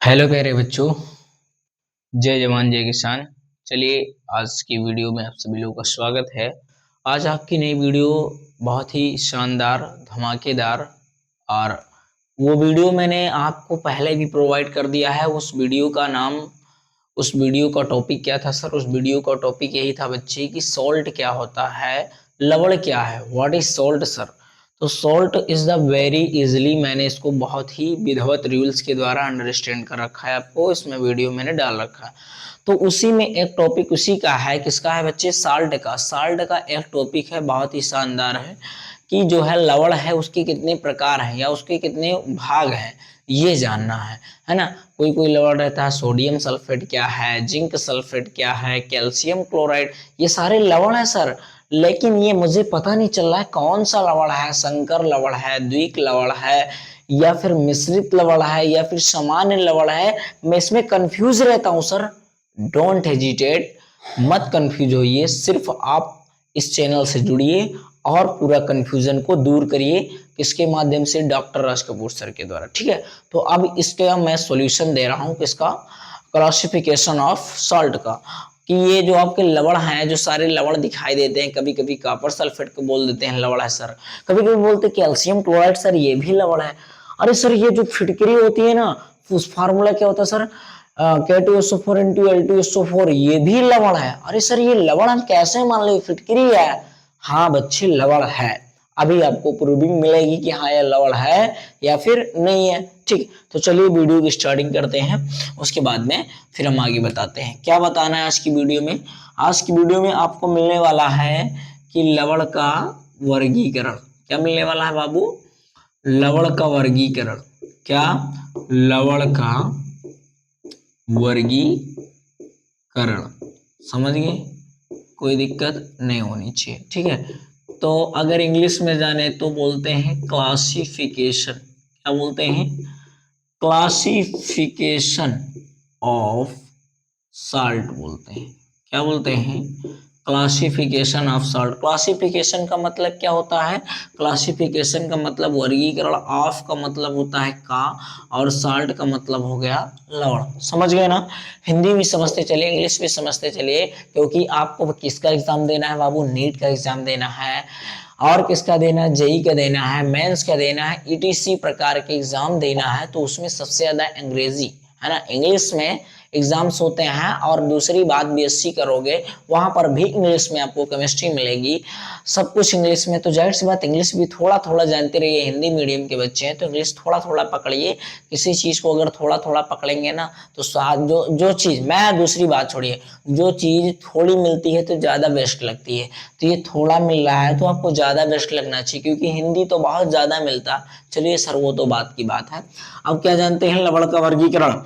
Hello प्यारे बच्चों, जय जवान जय किसान। चलिए, आज की वीडियो में आप सभी लोगों का स्वागत है। आज आपकी नई वीडियो बहुत ही शानदार, धमाकेदार, और वो वीडियो मैंने आपको पहले भी प्रोवाइड कर दिया है। उस वीडियो का टॉपिक क्या था सर? उस वीडियो का टॉपिक यही था बच्चे कि सॉल्ट क्या होता है, लवण क्या है, व्हाट इज सॉल्ट सर। तो salt is the very easily, मैंने इसको बहुत ही विधिवत रूल्स के द्वारा अंडरस्टैंड कर रखा है, आपको इसमें वीडियो मैंने डाल रखा है। तो उसी में एक टॉपिक उसी का है, किसका है बच्चे? साल्ट का। साल्ट का एक टॉपिक है, बहुत ही शानदार है, कि जो है लवण है उसके कितने प्रकार हैं या उसके कितने भाग हैं, ये जानना है ना। कोई कोई लवण रहता है, सोडियम सल्फेट क्या है, जिंक सल्फेट क्या है, कैल्शियम क्लोराइड, ये सारे लवण है सर। लेकिन ये मुझे पता नहीं चल रहा है कौन सा लवण है, संकर लवण है, द्विक लवण है, या फिर मिश्रित लवण है, या फिर सामान्य लवण है। मैं इसमें कंफ्यूज रहता हूं सर। डोंट हेजिटेट, मत कंफ्यूज होइए, सिर्फ आप इस चैनल से जुड़िए और पूरा कंफ्यूजन को दूर करिए। किसके माध्यम से? डॉक्टर राज कपूर सर के द्वारा, ठीक है। तो अब इसका मैं सॉल्यूशन दे रहा हूं, किसका? क्लासिफिकेशन ऑफ सॉल्ट का, कि ये जो आपके लवण हैं, जो सारे लवण दिखाई देते हैं, कभी कभी कॉपर सल्फेट को बोल देते हैं लवण है सर, कभी कभी बोलते हैं कैल्शियम क्लोराइड सर, ये भी लवण है। अरे सर, ये जो फिटकरी होती है ना, उस फार्मूला क्या होता है सर? K2SO4 इंटू L2SO4, ये भी लवण है। अरे सर, ये लवण हम कैसे मान लो फिटकरी है? हाँ बच्चे, लवण है। अभी आपको प्रूविंग मिलेगी कि हाँ ये लवण है या फिर नहीं है, ठीक। तो चलिए वीडियो की स्टार्टिंग करते हैं, उसके बाद में फिर हम आगे बताते हैं क्या बताना है आज की वीडियो में। आज की वीडियो में आपको मिलने वाला है कि लवण का वर्गीकरण। क्या मिलने वाला है बाबू? लवण का वर्गीकरण। क्या? लवण का वर्गीकरण। समझ गए? कोई दिक्कत नहीं होनी चाहिए, ठीक है। तो अगर इंग्लिश में जाने तो बोलते हैं क्लासिफिकेशन। क्या बोलते हैं? क्लासिफिकेशन ऑफ साल्ट बोलते हैं। क्या बोलते हैं? Classification of salt. क्लासिफिकेशन का मतलब क्या होता है? क्लासिफिकेशन का मतलब वर्गीकरण, ऑफ का मतलब होता है का, और साल्ट का मतलब हो गया लवण। समझ गए ना? हिंदी भी समझते चलिए, इंग्लिश भी समझते चलिए, क्योंकि आपको किसका एग्जाम देना है बाबू? नीट का एग्जाम देना है, और किसका देना है? जेई का देना है, मेंस का देना है, ईटीसी प्रकार के एग्जाम देना है। तो उसमें सबसे ज्यादा अंग्रेजी, है ना, इंग्लिश में एग्जाम्स होते हैं। और दूसरी बात, बीएससी करोगे वहां पर भी इंग्लिश में आपको केमिस्ट्री मिलेगी, सब कुछ इंग्लिश में। तो जाहिर सी बात, इंग्लिश भी थोड़ा थोड़ा जानते रहिए। हिंदी मीडियम के बच्चे हैं तो इंग्लिश थोड़ा थोड़ा पकड़िए। किसी चीज को अगर थोड़ा थोड़ा पकड़ेंगे ना, तो जो जो चीज, मैं दूसरी बात छोड़िए, जो चीज थोड़ी मिलती है तो ज्यादा बेस्ट लगती है। तो ये थोड़ा मिल रहा है तो आपको ज्यादा बेस्ट लगना चाहिए, क्योंकि हिंदी तो बहुत ज्यादा मिलता। चलिए सर, वो तो बात की बात है। अब क्या जानते हैं? लवण का वर्गीकरण।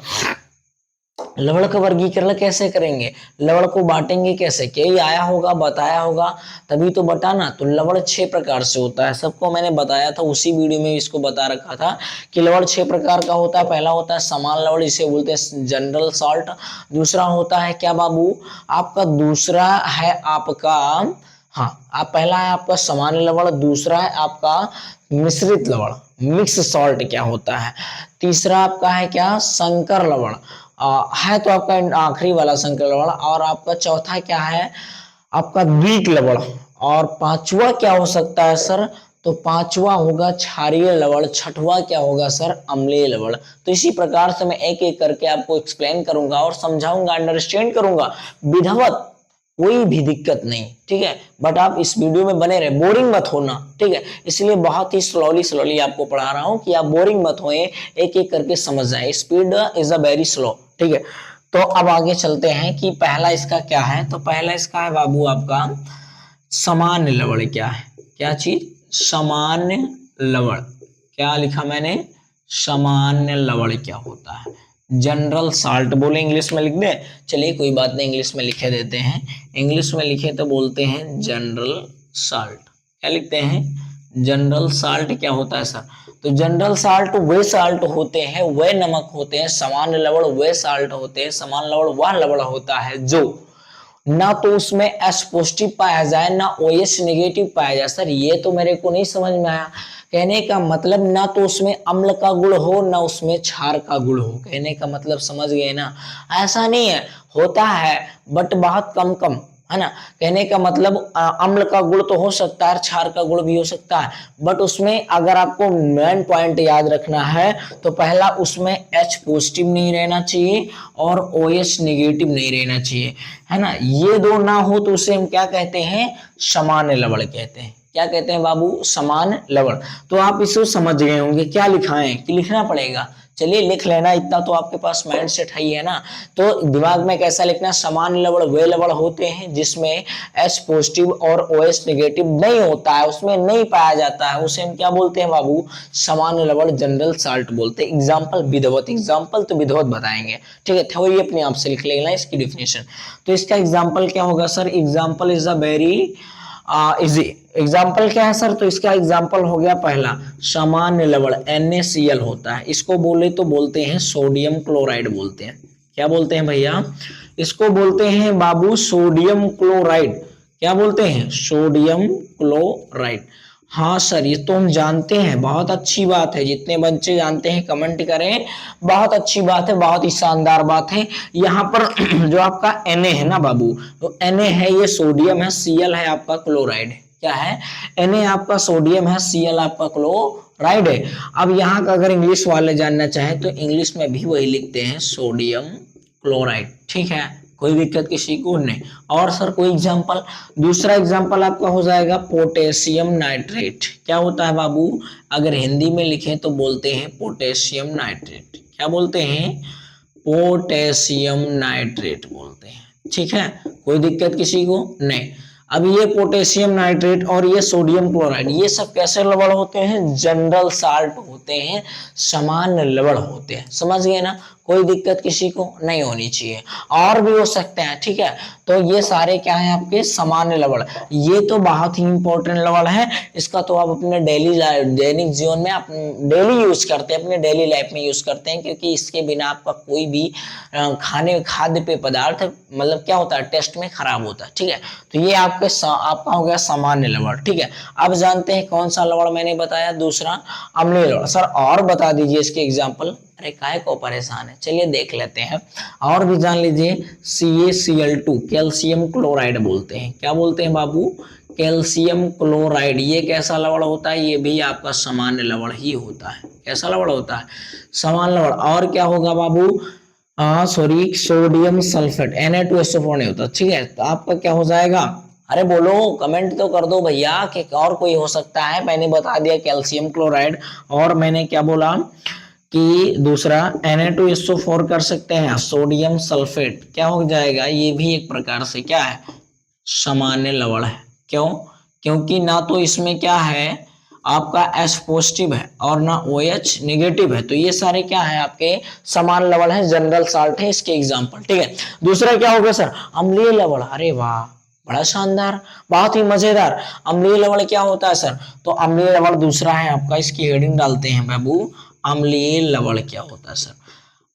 लवण का वर्गीकरण कैसे करेंगे? लवण को बांटेंगे कैसे? क्या आया होगा, बताया होगा, तभी तो बताना। तो लवण 6 प्रकार से होता है, सबको मैंने बताया था उसी वीडियो में, इसको बता रखा था कि लवण 6 प्रकार का होता है। पहला होता है समान लवण, इसे बोलते हैं जनरल सॉल्ट। दूसरा होता है क्या बाबू? आपका दूसरा है आपका, हाँ, आप पहला है आपका सामान्य लवण, दूसरा है आपका मिश्रित लवण, मिक्स सॉल्ट क्या होता है। तीसरा आपका है क्या? संकर लवण है, तो आपका आखिरी वाला संकर लवण। और आपका चौथा क्या है? आपका द्विक लवण। और पांचवा क्या हो सकता है सर? तो पांचवा होगा क्षारीय लवण। छठवां क्या होगा सर? अम्लीय लवण। तो इसी प्रकार से मैं एक एक करके आपको एक्सप्लेन करूंगा और समझाऊंगा, अंडरस्टैंड करूंगा विधिवत, कोई भी दिक्कत नहीं, ठीक है। बट आप इस वीडियो में बने रहे, बोरिंग मत होना, ठीक है। इसलिए बहुत ही स्लोली स्लोली आपको पढ़ा रहा हूं कि आप बोरिंग मत होए, एक एक करके समझ जाए। Speed is a very slow, ठीक है। तो अब आगे चलते हैं कि पहला इसका क्या है। तो पहला इसका है बाबू आपका सामान्य लवण। क्या है? क्या चीज? सामान्य लवण। क्या लिखा मैंने? सामान्य लवण क्या होता है? जनरल साल्ट बोले, इंग्लिश में लिख दे। चलिए कोई बात नहीं, इंग्लिश में लिखे देते हैं। इंग्लिश में लिखे तो बोलते हैं जनरल साल्ट। क्या लिखते हैं? जनरल साल्ट क्या होता है सर? तो जनरल साल्ट वे साल्ट होते हैं, वे नमक होते हैं। सामान्य लवण वे साल्ट होते हैं। सामान्य लवण वह लवण होता है जो ना तो उसमें एस पॉजिटिव पाया जाए, ना ओ एच नेगेटिव पाया जाए। सर ये तो मेरे को नहीं समझ में आया। कहने का मतलब ना तो उसमें अम्ल का गुण हो ना उसमें क्षार का गुण हो। कहने का मतलब समझ गए ना, ऐसा नहीं है, होता है बट बहुत कम कम, है ना। कहने का मतलब अम्ल का गुण तो हो सकता है, क्षार का गुण भी हो सकता है, बट उसमें अगर आपको मेन पॉइंट याद रखना है तो पहला उसमें H पॉजिटिव नहीं रहना चाहिए और OH नेगेटिव नहीं रहना चाहिए, है ना। ये दो ना हो तो उसे हम क्या कहते हैं, सामान्य लवण कहते हैं। क्या कहते हैं बाबू, सामान्य लवण। तो आप इसको समझ गए होंगे क्या लिखा है कि लिखना पड़ेगा, चलिए लिख लेना, इतना तो आपके पास माइंड सेट है ही है ना। तो दिमाग में कैसा लिखना, सामान्य लवण वे लवण होते हैं जिसमें H पॉजिटिव और OH नेगेटिव नहीं होता है, उसमें नहीं पाया जाता है, उसे हम क्या बोलते हैं बाबू, सामान्य लवण, जनरल साल्ट बोलते हैं। एग्जाम्पल विधवत, एग्जाम्पल तो विधवत बताएंगे, ठीक है, थ्योरी अपने आप से लिख लेना इसकी डिफिनेशन। तो इसका एग्जाम्पल क्या होगा sir, example is a very easy. Example क्या है सर, तो इसका एग्जाम्पल हो गया पहला सामान्य लवण NaCl होता है, इसको बोले तो बोलते हैं सोडियम क्लोराइड बोलते हैं। क्या बोलते हैं भैया, इसको बोलते हैं बाबू सोडियम क्लोराइड। क्या बोलते हैं, सोडियम क्लोराइड। हाँ सर ये तो हम जानते हैं, बहुत अच्छी बात है, जितने बच्चे जानते हैं कमेंट करें, बहुत अच्छी बात है, बहुत ही शानदार बात है। यहाँ पर जो आपका Na है ना बाबू, तो Na है ये सोडियम है, Cl है आपका क्लोराइड है। क्या है, Na आपका सोडियम है, Cl आपका क्लोराइड है। अब यहाँ का अगर इंग्लिश वाले जानना चाहे तो इंग्लिश में भी वही लिखते हैं सोडियम क्लोराइड, ठीक है, कोई दिक्कत किसी को नहीं। और सर कोई एग्जांपल, दूसरा एग्जांपल आपका हो जाएगा पोटेशियम नाइट्रेट। क्या होता है बाबू, अगर हिंदी में लिखें तो बोलते हैं पोटेशियम नाइट्रेट। क्या बोलते हैं, पोटेशियम नाइट्रेट बोलते हैं, ठीक है, कोई दिक्कत किसी को नहीं। अब ये पोटेशियम नाइट्रेट और ये सोडियम क्लोराइड, ये सब कैसे लवण होते हैं, जनरल साल्ट होते हैं, सामान्य लवण होते हैं, समझ गए ना, कोई दिक्कत किसी को नहीं होनी चाहिए। और भी हो सकते हैं, ठीक है। तो ये सारे क्या है आपके सामान्य लवण, ये तो बहुत ही इंपॉर्टेंट लवण है, इसका तो आप अपने दैनिक जीवन में आप डेली यूज करते हैं, अपने डेली लाइफ में यूज करते हैं, क्योंकि इसके बिना आपका कोई भी खाद्य पेय पदार्थ मतलब क्या होता है, टेस्ट में खराब होता है, ठीक है। तो ये आपका हो गया सामान्य लवण, ठीक है। अब जानते हैं कौन सा लवण मैंने बताया, दूसरा अम्लीय लवण। सर और बता दीजिए इसके एग्जाम्पल, अरे काहे को परेशान है, चलिए देख लेते हैं और भी जान लीजिए। CaCl2 कैल्शियम क्लोराइड बोलते हैं। क्या बोलते हैं बाबू, कैल्शियम क्लोराइड। ये कैसा लवण होता है, ये भी आपका सामान्य लवण ही होता है। कैसा लवण होता है, सामान्य लवण। और क्या होगा बाबू, सॉरी सोडियम सल्फेट, Na2SO4 नहीं होता, ठीक है। तो आपका क्या हो जाएगा, अरे बोलो कमेंट तो कर दो भैया कि और कोई हो सकता है। मैंने बता दिया कैल्शियम क्लोराइड, और मैंने क्या बोला कि दूसरा Na2SO4 कर सकते हैं, सोडियम सल्फेट क्या हो जाएगा, ये भी एक प्रकार से क्या है, सामान्य लवण है। क्यों, क्योंकि ना तो इसमें क्या है आपका H पॉजिटिव है और ना OH नेगेटिव है, तो ये सारे क्या है आपके समान लवण है, जनरल साल्ट है इसके एग्जांपल, ठीक है। दूसरा क्या होगा सर, अम्लीय लवण। अरे वाह बड़ा शानदार, बहुत ही मजेदार। अम्लीय लवण क्या होता है सर, तो अम्लीय लवण दूसरा है आपका, इसकी हेडिंग डालते हैं बाबू, अम्लीय लवण क्या होता है सर,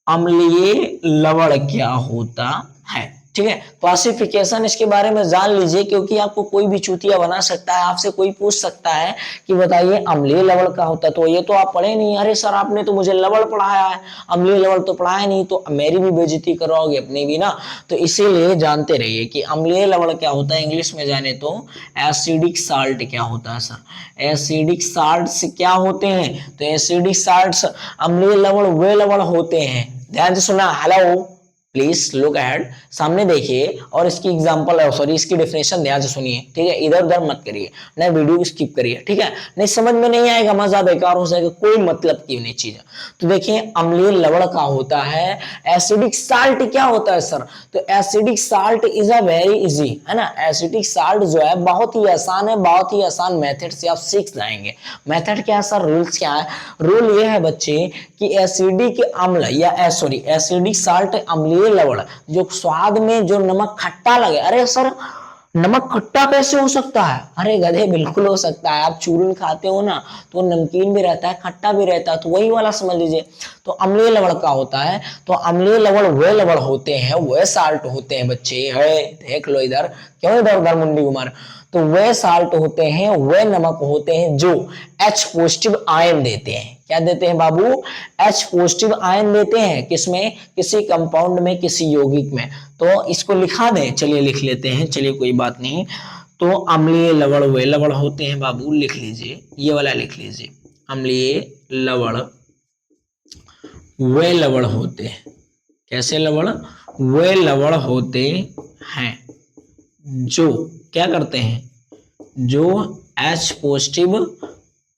अम्लीय लवण क्या होता है, ठीक है। क्लासिफिकेशन इसके बारे में जान लीजिए, क्योंकि आपको कोई भी चूतिया बना सकता है, आपसे कोई पूछ सकता है कि बताइए अम्लीय लवण क्या होता है, तो ये तो आप पढ़े नहीं, अरे सर आपने तो मुझे लवण पढ़ाया है, अम्लीय लवण तो पढ़ाया नहीं, तो मेरी भी बेइज्जती करवाओगे अपनी भी ना। तो इसीलिए जानते रहिए कि अम्लीय लवण क्या होता है, इंग्लिश में जाने तो एसिडिक साल्ट क्या होता है सर, एसिडिक साल्ट क्या होते हैं, तो एसिडिक साल्ट अम्लीय लवण वे लवण होते हैं। ध्यान से सुना, हेलो प्लीज लुक अहेड, सामने देखिए और इसकी एग्जांपल है, सॉरी इसकी डेफिनेशन ध्यान से सुनिए, ठीक है, इधर उधर मत करिए, ना वीडियो स्किप करिए, ठीक है, नहीं समझ में नहीं आएगा, मजा बेकार हो जाएगा, कोई मतलब की नहीं चीज। तो देखिए अम्लीय लवण का होता है, एसिडिक साल्ट क्या होता है सर, तो acidic salt is a very easy, है ना, एसिडिक साल्ट जो है बहुत ही आसान है, बहुत ही आसान मेथड से आप सीख जाएंगे। मेथड क्या है सर, रूल्स क्या है, रूल ये है बच्चे कि एसिडिक अम्ल या सॉरी एसिडिक साल्ट अम्लीय लवण जो स्वाद में जो नमक खट्टा लगे, अरे सर नमक खट्टा कैसे हो सकता है, अरे गधे बिल्कुल हो सकता है, आप चूरन खाते हो ना तो नमकीन भी रहता है खट्टा भी रहता है, तो वही वाला समझ लीजिए। तो अम्लीय लवण का होता है, तो अम्लीय लवण वे लवण होते हैं, वे साल्ट होते हैं बच्चे, है देख लो इधर, क्यों इधर उधर मुंडी घुमा रहे। तो वे साल्ट होते हैं, वे नमक होते हैं जो H पॉजिटिव आयन देते हैं। क्या देते हैं बाबू? H पॉजिटिव आयन देते हैं किसमें? किसी कंपाउंड में, किसी यौगिक में। तो इसको लिखा दें, चलिए लिख लेते हैं, चलिए कोई बात नहीं। तो अम्लीय लवण वे लवण होते हैं बाबू, लिख लीजिए, ये वाला लिख लीजिए, अम्लीय लवण वे लवण होते हैं। कैसे लवण? वे लवण होते हैं जो क्या करते हैं? जो H पॉजिटिव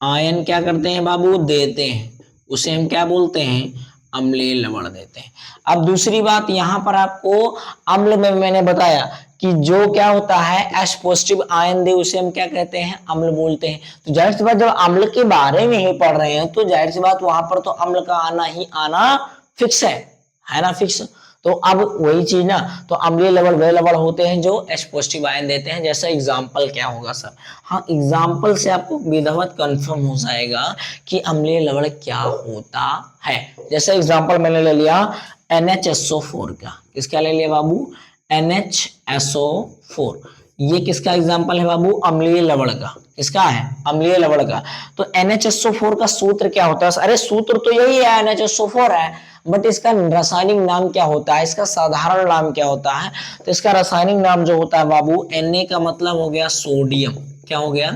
आयन क्या करते हैं बाबू? देते हैं, उसे हम क्या बोलते हैं? अम्लीय लवण देते हैं। अब दूसरी बात यहां पर आपको अम्ल में मैंने बताया कि जो क्या होता है H पॉजिटिव आयन दे उसे हम क्या कहते हैं? अम्ल बोलते हैं। तो जाहिर सी बात, जब अम्ल के बारे में ही पढ़ रहे हैं तो जाहिर सी बात वहां पर तो अम्ल का आना ही आना फिक्स है ना, फिक्स। तो अब वही चीज ना, तो अम्लीय लवण वे लवण होते हैं जो H पॉजिटिव आयन देते हैं। जैसा एग्जांपल क्या होगा सर? हाँ, एग्जांपल से आपको विधिवत कंफर्म हो जाएगा कि अम्लीय लवण क्या होता है। जैसे एग्जांपल मैंने ले लिया NHSO4 का। किसका ले लिया बाबू? NHSO4। ये किसका एग्जांपल है बाबू? अम्लीय लवण का। किसका है? अम्लीय लवण का। तो NHSO4 का सूत्र क्या होता है? अरे सूत्र तो यही है, NHSO4 है, बट इसका रासायनिक नाम क्या होता है? इसका साधारण नाम क्या होता है? तो इसका रासायनिक नाम जो होता है बाबू, Na का मतलब हो गया सोडियम। क्या हो गया?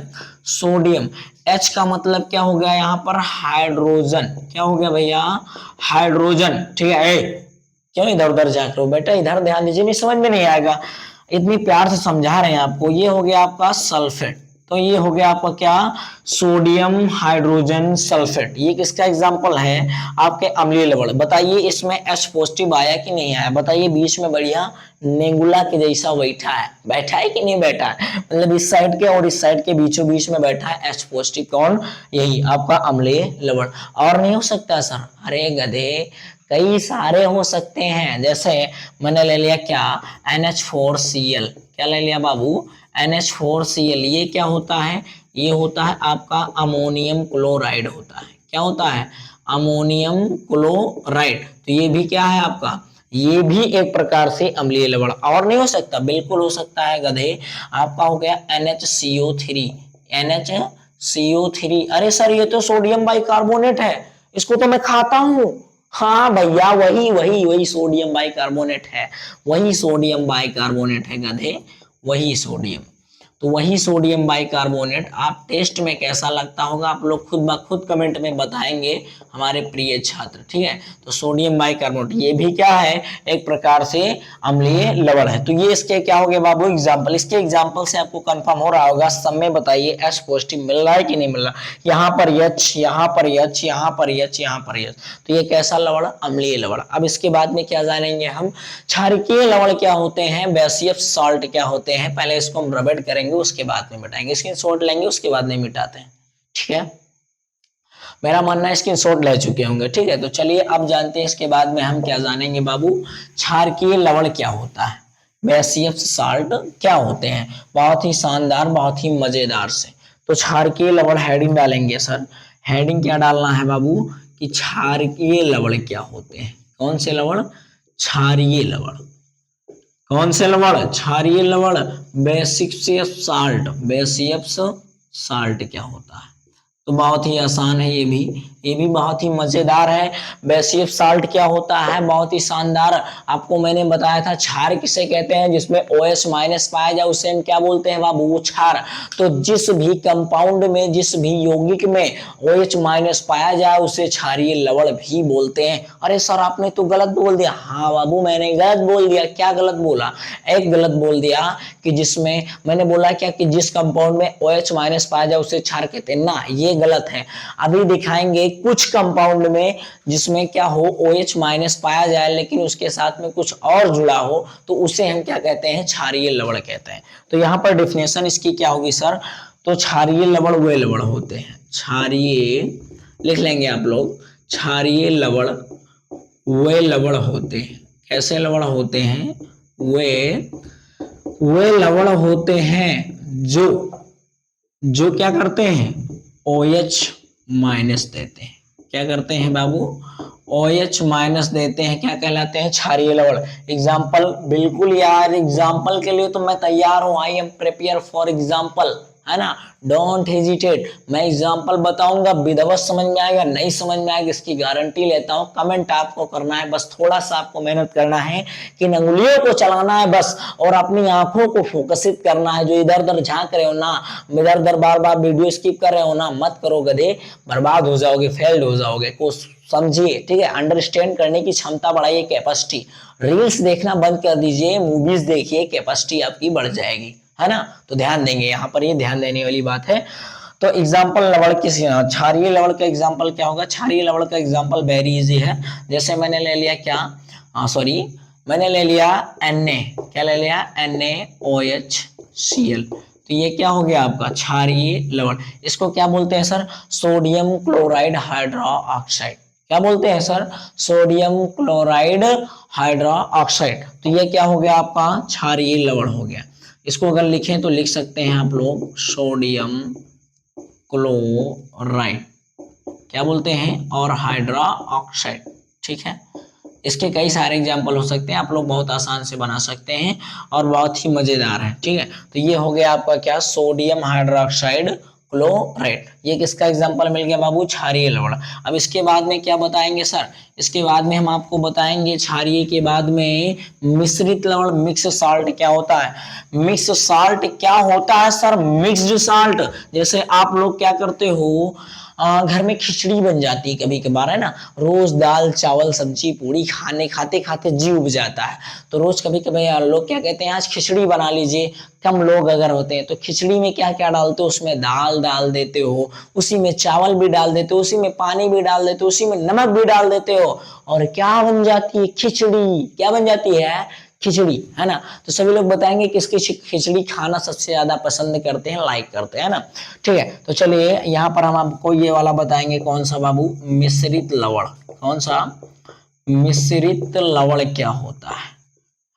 सोडियम। H का मतलब क्या हो गया यहाँ पर? हाइड्रोजन। क्या हो गया भैया? हाइड्रोजन। ठीक है। क्यों इधर उधर झांक रहे हो बेटा? इधर ध्यान दीजिए, नहीं समझ में नहीं आएगा, इतनी प्यार से समझा रहे हैं आपको। ये हो गया आपका सल्फेट। तो ये हो गया आपका क्या? Sodium hydrogen sulphate. ये किसका एग्जांपल है? आपके अम्लीय लवण। बताइए इसमें H पॉजिटिव आया कि नहीं आया? बताइए, बीच में बढ़िया नेगुला के जैसा बैठा है, बैठा है कि नहीं बैठा है? मतलब इस साइड के और इस साइड के बीचों बीच में बैठा है H पॉजिटिव। कौन? यही आपका अम्लीय लवण। और नहीं हो सकता सर? अरे गधे, कई सारे हो सकते हैं। जैसे मैंने ले लिया क्या? NH4Cl। क्या ले लिया बाबू? NH4Cl। ये क्या होता है? ये होता है आपका अमोनियम क्लोराइड होता है। क्या होता है? Ammonium chloride. तो ये भी क्या है आपका? ये भी एक प्रकार से अम्लीय लवण। और नहीं हो सकता? बिल्कुल हो सकता है गधे। आपका हो गया NHCO3। NHCO3। अरे सर, ये तो सोडियम बाइकार्बोनेट है, इसको तो मैं खाता हूँ। हाँ भैया, वही वही वही सोडियम बाइकार्बोनेट है, वही सोडियम बाइकार्बोनेट है गधे, वही सोडियम। तो वही सोडियम बाइकार्बोनेट। आप टेस्ट में कैसा लगता होगा आप लोग खुद ब खुद कमेंट में बताएंगे हमारे प्रिय छात्र। ठीक है। तो सोडियम बाइकार्बोनेट ये भी क्या है? एक प्रकार से अम्लीय लवण है। तो ये इसके क्या हो गया बाबू? एग्जाम्पल। इसके एग्जाम्पल से आपको कंफर्म हो रहा होगा। सब में बताइए H पॉजिटिव मिल रहा है कि नहीं मिल रहा? यहाँ पर H, यहाँ पर H, यहाँ पर H, यहाँ पर H। तो ये कैसा लवण? अम्लीय लवण। अब इसके बाद में क्या जानेंगे हम? क्षारकीय लवण क्या होते हैं, बेसियस सॉल्ट क्या होते हैं। पहले इसको हम रिविजन करेंगे, उसके बाद में मिटाएंगे। स्क्रीनशॉट लेंगे, उसके बाद में मिटाते हैं। ठीक है, मेरा मानना है स्क्रीनशॉट ले चुके होंगे। ठीक है, तो चलिए अब जानते हैं इसके बाद में हम क्या जानेंगे बाबू। क्षारकीय लवण क्या होता है, बेसियस साल्ट क्या होते हैं। बहुत ही शानदार, बहुत ही मजेदार से। तो क्षारकीय लवण हेडिंग डालेंगे सर। हेडिंग क्या डालना है बाबू? कि क्षारकीय लवण क्या होते हैं। कौन से लवण? क्षारीय लवण। कौन से लवण? क्षारीय लवण। बेसियस साल्ट। बेसियस साल्ट क्या होता है? तो बहुत ही आसान है, ये भी बहुत ही मजेदार है। बेसियस साल्ट क्या होता है? बहुत ही शानदार। आपको मैंने बताया था क्षार किसे कहते हैं? जिसमें OH माइनस पाया जाए उसे हम क्या बोलते हैं बाबू? क्षार। तो जिस भी कंपाउंड में, जिस भी यौगिक में OH माइनस पाया जाए उसे क्षारीय लवण भी बोलते हैं। अरे सर, आपने तो गलत बोल दिया। हाँ बाबू, मैंने गलत बोल दिया। क्या गलत बोला? एक गलत बोल दिया कि जिसमें, मैंने बोला क्या कि जिस कंपाउंड में OH माइनस पाया जाए उसे क्षार कहते हैं ना, ये गलत है। अभी दिखाएंगे कुछ कंपाउंड में जिसमें क्या हो, OH माइनस पाया जाए लेकिन उसके साथ में कुछ और जुड़ा हो, तो उसे हम क्या कहते हैं? क्षारीय लवण कहते हैं। तो यहाँ पर डेफिनेशन इसकी क्या होगी सर? तो क्षारीय लवण वे लवण होते हैं। क्षारीय लिख लेंगे आप लोग। क्षारीय लवण वे लवण होते हैं। कैसे लवण होते हैं? वे लवण होते हैं जो क्या करते हैं? OH माइनस देते हैं। क्या करते हैं बाबू? OH माइनस देते हैं, क्या कहलाते हैं, क्षारीय लवण। एग्जाम्पल, बिल्कुल यार एग्जाम्पल के लिए तो मैं तैयार हूं, I am prepare for example, है ना, डोंट हेजिटेट। मैं एग्जाम्पल बताऊंगा, विधिवत समझ में आएगा नहीं समझ में आएगा इसकी गारंटी लेता हूं। कमेंट आपको करना है, बस थोड़ा सा आपको मेहनत करना है कि उंगलियों को चलाना है बस, और अपनी आंखों को फोकसित करना है। जो इधर उधर झांक रहे हो ना, इधर उधर बार बार वीडियो स्किप कर रहे हो ना, मत करो गधे, बर्बाद हो जाओगे, फेल्ड हो जाओगे। कुछ समझिए, ठीक है, अंडरस्टैंड करने की क्षमता बढ़ाइए, कैपेसिटी। रील्स देखना बंद कर दीजिए, मूवीज देखिए, कैपेसिटी आपकी बढ़ जाएगी, है ना। तो ध्यान देंगे यहाँ पर, ये ध्यान देने वाली बात है। तो एग्जाम्पल लवण किसी क्षारीय लवण का एग्जाम्पल क्या होगा, क्षारीय लवण का एग्जाम्पल वेरी इजी है। जैसे मैंने ले लिया क्या, सॉरी, मैंने ले लिया Na, क्या ले लिया, NaOHCl। तो ये क्या हो गया आपका क्षारीय लवण। इसको क्या बोलते हैं sir, sodium chloride hydro oxide. क्या बोलते हैं sir, sodium chloride hydro oxide. तो ये क्या हो गया आपका क्षारीय लवण हो गया। इसको अगर लिखें तो लिख सकते हैं आप लोग सोडियम क्लोराइड, क्या बोलते हैं, और हाइड्रो ऑक्साइड, ठीक है। इसके कई सारे एग्जाम्पल हो सकते हैं, आप लोग बहुत आसान से बना सकते हैं और बहुत ही मजेदार है, ठीक है। तो ये हो गया आपका क्या, सोडियम हाइड्रोक्साइड क्लोराइड। ये किसका एग्जांपल मिल गया बाबू, क्षारीय लवण। अब इसके बाद में क्या बताएंगे सर, इसके बाद में हम आपको बताएंगे क्षारीय के बाद में मिश्रित लवण, मिक्स साल्ट क्या होता है। मिक्स साल्ट क्या होता है सर, मिक्स्ड साल्ट। जैसे आप लोग क्या करते हो, घर में खिचड़ी बन जाती है कभी कभार, है ना, रोज दाल चावल सब्जी पूरी खाने खाते खाते जी उब जाता है। तो रोज कभी कभी लोग क्या कहते हैं, आज खिचड़ी बना लीजिए। कम लोग अगर होते हैं तो खिचड़ी में क्या क्या डालते हो, उसमें दाल डाल देते हो, उसी में चावल भी डाल देते हो, उसी में पानी भी डाल देते हो, उसी में नमक भी डाल देते हो, और क्या बन जाती है, खिचड़ी। क्या बन जाती है, खिचड़ी, है ना। तो सभी लोग बताएंगे किसकी खिचड़ी खाना सबसे ज्यादा पसंद करते हैं, लाइक करते हैं ना। ठीक है, तो चलिए यहाँ पर हम आपको ये वाला बताएंगे, कौन सा बाबू, मिश्रित लवण। कौन सा, मिश्रित लवण क्या होता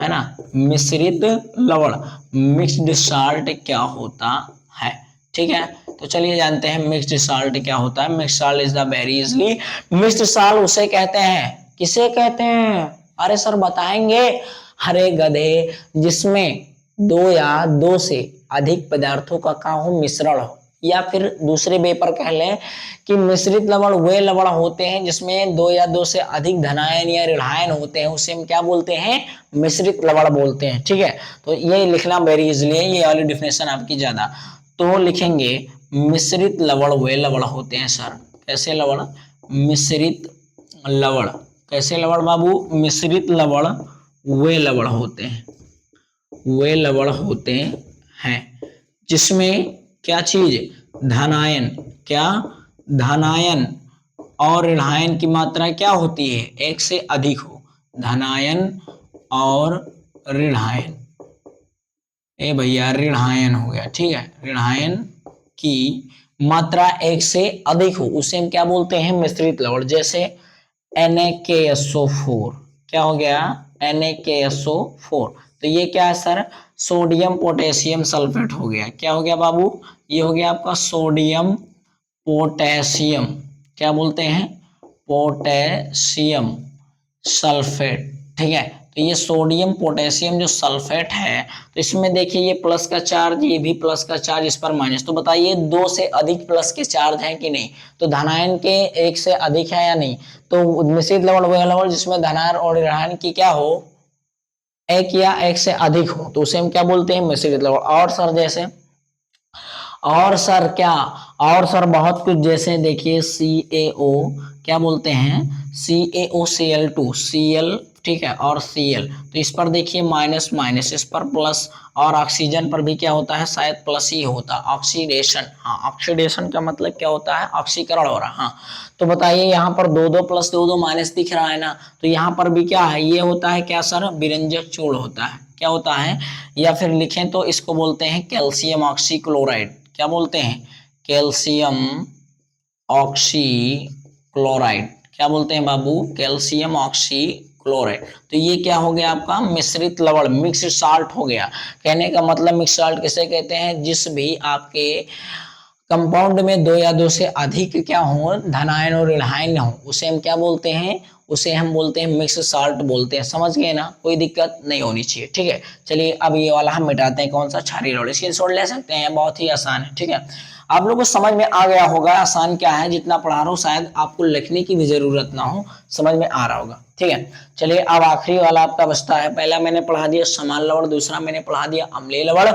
है ना, मिश्रित लवण, मिक्स्ड साल्ट क्या होता है, ठीक है। तो चलिए जानते हैं मिक्स्ड साल्ट क्या होता है। Mixed salt is the very easily, mixed salt उसे कहते हैं, किसे कहते हैं, अरे सर बताएंगे, हरे गधे, जिसमें दो या दो से अधिक पदार्थों का क्या हो, मिश्रण हो। या फिर दूसरे वे पर कह लें कि मिश्रित लवण वे लवण होते हैं जिसमें दो या दो से अधिक धनायन या ऋणायन होते हैं, उसे हम क्या बोलते हैं, मिश्रित लवण बोलते हैं, ठीक है। तो ये लिखना वेरी इजीली है, ये वाली डिफिनेशन आपकी ज्यादा। तो लिखेंगे मिश्रित लवण वे लवण होते हैं सर, कैसे लवण, मिश्रित लवण, कैसे लवण बाबू, मिश्रित लवण वे लवण होते हैं, वे लवण होते हैं जिसमें क्या चीज, धनायन, क्या, धनायन और ऋणायन की मात्रा क्या होती है, एक से अधिक हो, धनायन और ऋणायन, ए भैया ऋणायन हो गया, ठीक है, ऋणायन की मात्रा एक से अधिक हो, उसे हम क्या बोलते हैं, मिश्रित लवण। जैसे NaKSO4, क्या हो गया, NaKSO4। तो ये क्या है सर, सोडियम पोटेशियम सल्फेट हो गया। क्या हो गया बाबू, ये हो गया आपका सोडियम पोटेशियम, क्या बोलते हैं, पोटेशियम सल्फेट, ठीक है। तो ये सोडियम पोटेशियम जो सल्फेट है, तो इसमें देखिए ये प्लस का चार्ज, ये भी प्लस का चार्ज, इस पर माइनस। तो बताइए दो से अधिक प्लस के चार्ज हैं कि नहीं, तो धनायन के एक से अधिक है या नहीं। तो मिश्रित लवण वह लवण जिसमें धनायन और ऋणायन की क्या हो, एक या एक से अधिक हो, तो उसे हम क्या बोलते हैं, मिश्रित लवण। और सर जैसे, और सर क्या, और सर बहुत कुछ, जैसे देखिए CaO, क्या बोलते हैं, CaOCl2 Cl, ठीक है, और Cl। तो इस पर देखिए माइनस माइनस, इस पर प्लस, और ऑक्सीजन पर भी क्या होता है, शायद प्लस ही होता, ऑक्सीडेशन। हाँ, ऑक्सीडेशन का मतलब क्या होता है, ऑक्सीकरण हो रहा। हाँ, तो बताइए यहाँ पर दो दो प्लस दो दो माइनस दिख रहा है ना, तो यहाँ पर भी क्या है, ये होता है क्या सर, विरंजक चूर्ण होता है, क्या होता है, या फिर लिखें तो इसको बोलते हैं कैल्शियम ऑक्सीक्लोराइड। क्या बोलते हैं, कैल्शियम ऑक्सीक्लोराइड, क्या बोलते हैं बाबू, कैल्शियम ऑक्सीक्लोराइड। तो ये क्या हो गया आपका, मिश्रित लवण, मिक्स्ड साल्ट हो गया। कहने का मतलब मिक्स साल्ट किसे कहते हैं, जिस भी आपके कंपाउंड में दो या दो से अधिक क्या हो, धनायन और ऋणायन हो, उसे हम क्या बोलते हैं, उसे हम बोलते हैं मिक्स साल्ट बोलते हैं। समझ गए ना, कोई दिक्कत नहीं होनी चाहिए, ठीक है। चलिए अब ये वाला हम मिटाते हैं, कौन सा, क्षारीय लवण, स्क्रीनशॉट ले सकते हैं, बहुत ही आसान है, ठीक है। आप लोगों को समझ में आ गया होगा आसान क्या है, जितना पढ़ा रहा हूँ शायद आपको लिखने की भी जरूरत ना हो, समझ में आ रहा होगा, ठीक है। चलिए अब आखिरी वाला आपका बचता है। पहला मैंने पढ़ा दिया समान लवण, दूसरा मैंने पढ़ा दिया अम्लीय लवण।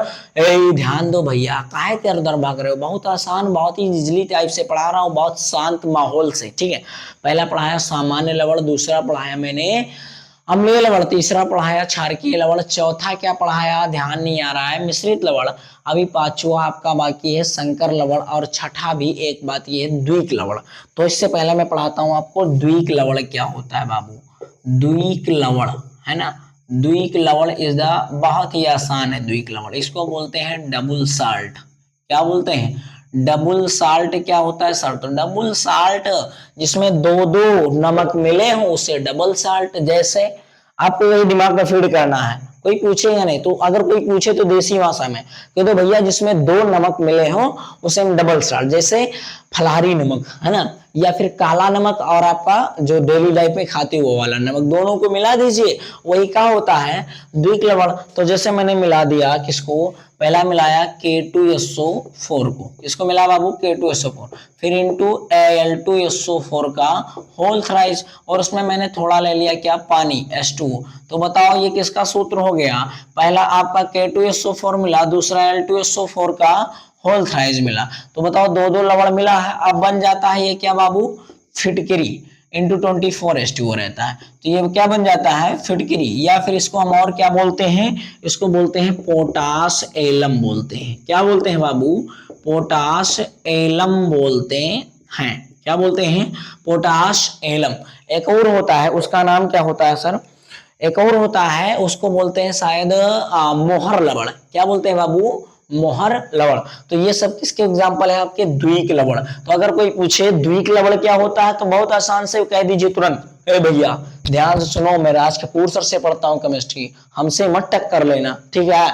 ध्यान दो भैया, काहे इधर उधर भाग रहे हो, बहुत आसान, बहुत ही इजली टाइप से पढ़ा रहा हूँ, बहुत शांत माहौल से, ठीक है। पहला पढ़ाया सामान्य लवण, दूसरा पढ़ाया मैंने अम्लीय लवण, तीसरा पढ़ाया क्षारकीय लवण, चौथा क्या पढ़ाया ध्यान नहीं आ रहा है, मिश्रित लवण। अभी पांचवा आपका बाकी है संकर लवण, और छठा भी एक बात ये है द्विक लवण। तो इससे पहले मैं पढ़ाता हूं आपको द्विक लवण क्या होता है बाबू। द्विक लवण है ना, द्विक लवण इज द, बहुत ही आसान है द्विक लवण, इसको बोलते हैं डबल साल्ट। क्या बोलते हैं, डबल साल्ट। क्या होता है सर, तो डबल साल्ट जिसमें दो दो नमक मिले हो उसे डबल साल्ट। जैसे आपको यही दिमाग में फीड करना है, कोई पूछेगा नहीं, तो अगर कोई पूछे तो देसी भाषा में कह दो भैया जिसमें दो नमक मिले हो उसे हम डबल साल्ट। जैसे फलहारी नमक है ना, या फिर काला नमक और आपका जो डेली लाइफ में खाते वो वाला नमक, दोनों को मिला दीजिए, वही क्या होता है द्विक लवण। तो जैसे मैंने मिला दिया किसको, पहला मिलाया K2SO4 को, इसको मिला बाबू K2SO4, फिर इंटू Al2SO4 का होल थ्राइस, और उसमें मैंने थोड़ा ले लिया क्या, पानी H2O। तो बताओ ये किसका सूत्र हो गया, पहला आपका K2SO4 मिला, दूसरा Al2SO4 का होल थ्राइस मिला। तो बताओ दो दो लवण मिला है, अब बन जाता है ये क्या बाबू, फिटकरी इंटू 24H2O रहता है। तो ये क्या बन जाता है, फिटकरी, या फिर इसको हम और क्या बोलते हैं, इसको बोलते हैं पोटास एलम बोलते हैं। क्या बोलते हैं बाबू, पोटास एलम बोलते हैं। क्या बोलते हैं, पोटास एलम। एक और होता है, उसका नाम क्या होता है सर, एक और होता है उसको बोलते हैं शायद मोहर लवण। क्या बोलते हैं बाबू, मोहर लवण। तो ये सब किसके एग्जाम्पल है आपके, द्विक लवण। तो अगर कोई पूछे द्विक लवण क्या होता है तो बहुत आसान से कह दीजिए तुरंत, ए भैया ध्यान से सुनो, मैं राज कपूर सर से पढ़ता हूँ केमिस्ट्री, हमसे मत टक्कर लेना, ठीक है।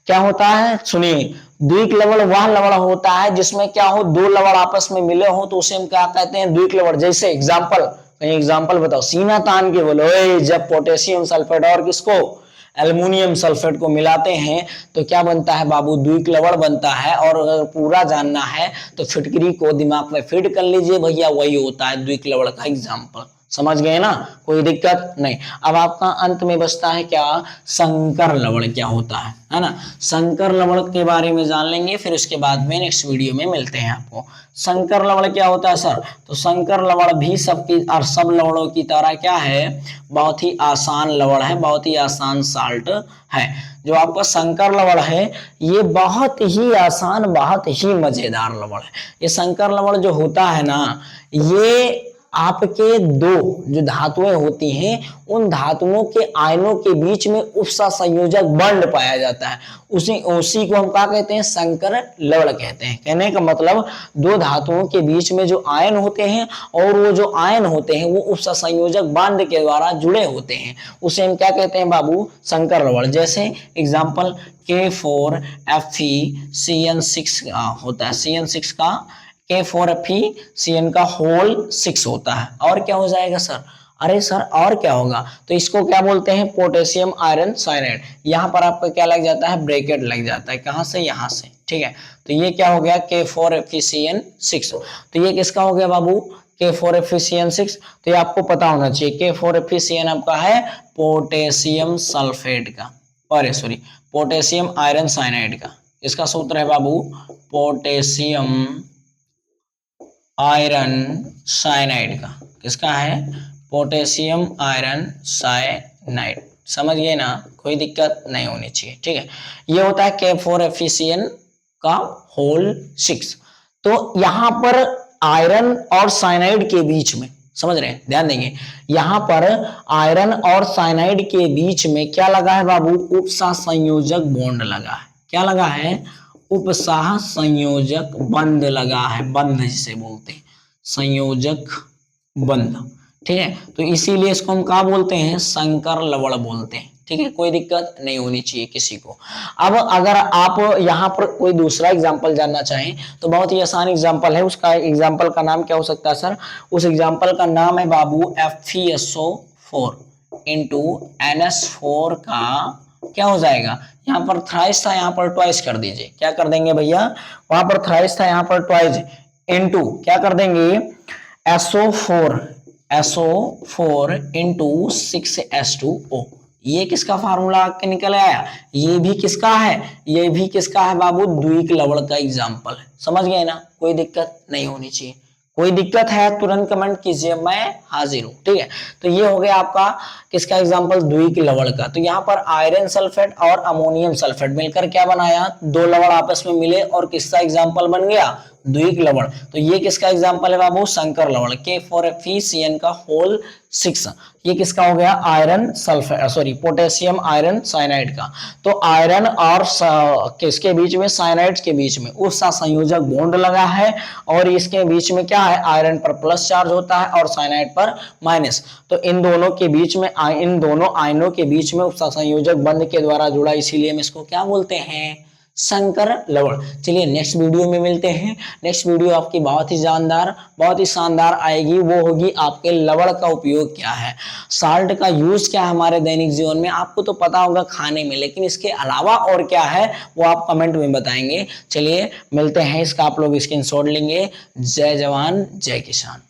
क्या होता है सुनिए, द्विक लवण वह लवण होता है जिसमें क्या हो, दो लवण आपस में मिले हो तो उसे हम क्या कहते हैं, द्विक लवण। जैसे एग्जाम्पल, कहीं एग्जाम्पल बताओ, सीना तान के बोलो, जब पोटेशियम सल्फेट और किसको, एल्युमिनियम सल्फेट को मिलाते हैं तो क्या बनता है बाबू, द्विक लवण बनता है। और अगर पूरा जानना है तो फिटकरी को दिमाग में फीड कर लीजिए भैया, वही होता है द्विक लवण का एग्जाम्पल। समझ गए ना, कोई दिक्कत नहीं। अब आपका अंत में बचता है क्या, संकर लवण क्या होता है ना। संकर लवण के बारे में जान लेंगे, फिर उसके बाद में नेक्स्ट वीडियो में मिलते हैं आपको। संकर लवण क्या होता है सर, तो संकर लवण भी सबकी और सब लवणों की तरह क्या है, बहुत ही आसान लवण है, बहुत ही आसान साल्ट है। जो आपका संकर लवण है ये बहुत ही आसान, बहुत ही मजेदार लवण है। ये संकर लवण जो होता है ना, ये आपके दो जो धातुएं होती हैं उन धातुओं के आयनों के बीच में उपसा संयोजक बॉन्ड पाया जाता है, उसी को हम क्या कहते हैं, संकर लवण कहते हैं। कहने का मतलब दो धातुओं के बीच में जो आयन होते हैं और वो जो आयन होते हैं वो उपसा संयोजक बॉन्ड के द्वारा जुड़े होते हैं, उसे हम क्या कहते हैं बाबू, संकर लवण। जैसे एग्जाम्पल K4Fe होता है, CN6 का K4FeCN का होल 6 होता है। और क्या हो जाएगा सर, अरे सर और क्या होगा, तो इसको क्या बोलते हैं, पोटेशियम आयरन साइनाइड। यहाँ पर आपका क्या लग जाता है, ब्रैकेट लग जाता है, कहां से, यहाँ से, ठीक है। तो ये क्या हो गया, K4FeCN6। तो ये किसका हो गया बाबू, K4FeCN6। तो ये आपको पता होना चाहिए, K4FeCN आपका है पोटेशियम सल्फेट का, और सॉरी पोटेशियम आयरन साइनाइड का। इसका सूत्र है बाबू पोटेशियम आयरन साइनाइड का, किसका है, पोटेशियम आयरन साइनाइड। समझ गए ना, कोई दिक्कत नहीं होनी चाहिए, ठीक है। ये होता है K4FeCN का होल 6। तो यहां पर आयरन और साइनाइड के बीच में, समझ रहे हैं, ध्यान देंगे, यहां पर आयरन और साइनाइड के बीच में क्या लगा है बाबू, उपसा संयोजक बॉन्ड लगा है। क्या लगा है, उपसाह संयोजक बंध लगा है, बंध जिसे बोलते हैं, संयोजक बंध, ठीक है। तो इसीलिए इसको हम क्या बोलते हैं, संकर लवण बोलते हैं, ठीक है, कोई दिक्कत नहीं होनी चाहिए किसी को। अब अगर आप यहाँ पर कोई दूसरा एग्जाम्पल जानना चाहें तो बहुत ही आसान एग्जाम्पल है, उसका एग्जाम्पल का नाम क्या हो सकता है सर? उस एग्जाम्पल का नाम है बाबू FeSO4 इंटू NS4 का क्या हो जाएगा, यहाँ पर थ्राइस था, यहाँ पर ट्वाइस कर दीजिए। क्या कर देंगे भैया, वहां पर थ्राइस था, यहाँ पर ट्वाइस इंटू क्या कर देंगे, SO4 इंटू 6H2O। ये किसका फार्मूला आके निकल आया? ये भी किसका है? ये भी किसका है बाबू? द्विक लवण का एग्जाम्पल है। समझ गए ना? कोई दिक्कत नहीं होनी चाहिए। कोई दिक्कत है तुरंत कमेंट कीजिए, मैं हाजिर हूं। ठीक है, तो ये हो गया आपका किसका एग्जाम्पल? द्विक लवण का। तो यहाँ पर आयरन सल्फेट और अमोनियम सल्फेट मिलकर क्या बनाया? दो लवण आपस में मिले और किसका एग्जाम्पल बन गया? द्विक लवण। तो ये किसका एग्जाम्पल है बाबू? संकर लवण K4FeCN का होल 6। ये किसका हो गया? Iron sulphate, sorry potassium iron cyanide का। तो आयरन और किसके बीच में? साइनाइड के बीच में उसका संयोजक बॉन्ड लगा है और इसके बीच में क्या है? आयरन पर प्लस चार्ज होता है और साइनाइड पर माइनस। तो इन दोनों के बीच में, इन दोनों आयनों के बीच में उसका संयोजक बंध के द्वारा जुड़ा, इसीलिए हम इसको क्या बोलते हैं? संकर लवण। चलिए नेक्स्ट वीडियो में मिलते हैं। नेक्स्ट वीडियो आपकी बहुत ही शानदार आएगी। वो होगी आपके लवण का उपयोग क्या है, साल्ट का यूज क्या है हमारे दैनिक जीवन में। आपको तो पता होगा खाने में, लेकिन इसके अलावा और क्या है वो आप कमेंट में बताएंगे। चलिए मिलते हैं, इसका आप लोग स्क्रीनशॉट लेंगे। जय जवान जय किसान।